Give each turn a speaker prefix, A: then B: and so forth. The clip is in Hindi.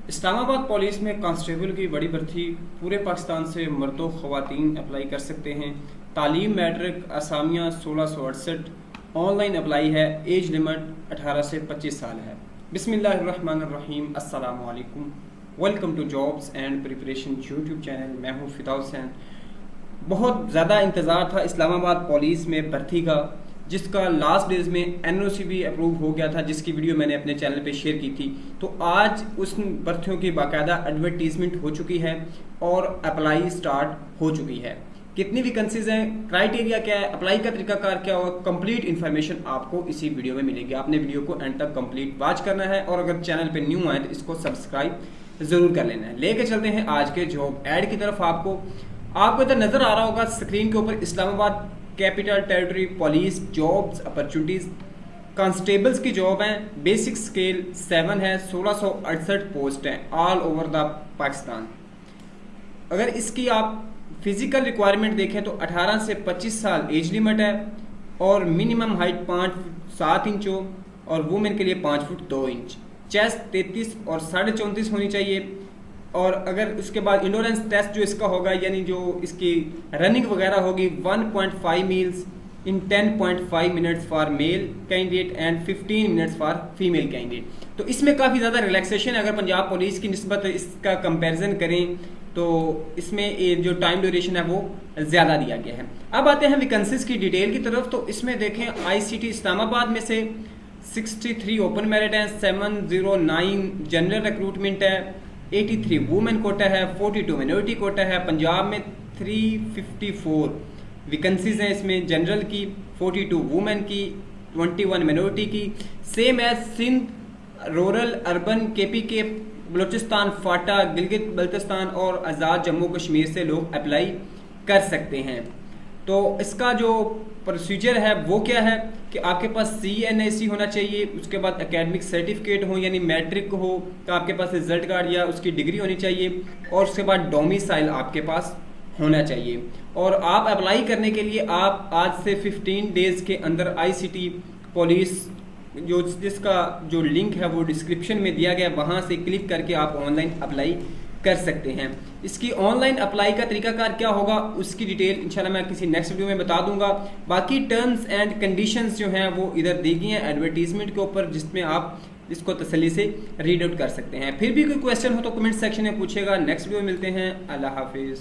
A: इस्लामाबाद पुलिस में कांस्टेबल की बड़ी भर्ती पूरे पाकिस्तान से मर्दों ख़वातीन अप्लाई कर सकते हैं। तालीम मैट्रिक असामियाँ 1668। ऑनलाइन अप्लाई है। एज लिमिट 18 से 25 साल है। बिस्मिल्लाहिर्रहमानिर्रहीम। अस्सलामु अलैकुम। Welcome to jobs and preparation YouTube channel. मैं हूँ फिदा हुसैन। बहुत ज़्यादा इंतज़ार था इस्लामाबाद पुलिस में भर्ती का, जिसका लास्ट डेज में एनओसी भी अप्रूव हो गया था, जिसकी वीडियो मैंने अपने चैनल पे शेयर की थी। तो आज उस भर्तियों की बाकायदा एडवर्टीजमेंट हो चुकी है और अप्लाई स्टार्ट हो चुकी है। कितनी वैकेंसीज हैं, क्राइटेरिया क्या है, अप्लाई का तरीकाकार क्या होगा, कंप्लीट इन्फॉर्मेशन आपको इसी वीडियो में मिलेगी। आपने वीडियो को एंड तक कंप्लीट वॉच करना है और अगर चैनल पे न्यू आए तो इसको सब्सक्राइब जरूर कर लेना है। लेके चलते हैं आज के जॉब ऐड की तरफ। आपको इधर नजर आ रहा होगा स्क्रीन के ऊपर Islamabad capital territory police jobs opportunities constables की जॉब है। बेसिक स्केल 7 है। 1668 पोस्ट है ऑल ओवर द पाकिस्तान। अगर इसकी आप फिजिकल रिक्वायरमेंट देखें तो 18 से 25 साल एज लिमिट है और मिनिमम हाइट 5 फुट 7 इंच हो और वुमेन के लिए 5 फुट 2 इंच। चेस्ट 33 और 34.5 होनी चाहिए। और अगर उसके बाद इंडोरेंस टेस्ट जो इसका होगा, यानी जो इसकी रनिंग वगैरह होगी, 1.5 meals in 10.5 minutes for male candidate and 15 minutes for female candidate. तो इसमें काफ़ी ज़्यादा रिलैक्सेशन है। अगर पंजाब पुलिस की निस्बत इसका कंपैरिजन करें तो इसमें जो टाइम ड्यूरेशन है वो ज़्यादा दिया गया है। अब आते हैं वैकेंसीज की डिटेल की तरफ। तो इसमें देखें आईसीटी इस्लामाबाद में से 63 ओपन मेरिट है, 709 जनरल रिक्रूटमेंट है, 83 वुमेन कोटा है, 42 मिनोरिटी कोटा है। पंजाब में 354 वैकेंसीज हैं इसमें जनरल की, 42 वुमेन की, 21 मिनोरिटी की। Same as Sindh, rural, urban, KPK, Balochistan, FATA, Gilgit Baltistan और आज़ाद जम्मू कश्मीर से लोग अप्लाई कर सकते हैं। तो इसका जो प्रोसीजर है वो क्या है कि आपके पास CNAC होना चाहिए, उसके बाद एकेडमिक सर्टिफिकेट हो यानी मैट्रिक हो, तो आपके पास रिजल्ट कार्ड या उसकी डिग्री होनी चाहिए और उसके बाद डोमिसाइल आपके पास होना चाहिए। और आप अप्लाई करने के लिए आप आज से 15 डेज के अंदर ICT पुलिस जिसका जो लिंक है वो डिस्क्रिप्शन में दिया गया, वहाँ से क्लिक करके आप ऑनलाइन अप्लाई कर सकते हैं। इसकी ऑनलाइन अप्लाई का तरीकाकार क्या होगा उसकी डिटेल इंशाल्लाह मैं किसी नेक्स्ट वीडियो में बता दूंगा। बाकी टर्म्स एंड कंडीशंस जो हैं वो इधर दी गई हैं एडवर्टीजमेंट के ऊपर, जिसमें आप इसको तसल्ली से रीड आउट कर सकते हैं। फिर भी कोई क्वेश्चन हो तो कमेंट सेक्शन में पूछेगा। नेक्स्ट वीडियो में मिलते हैं। अल्लाह हाफिज़।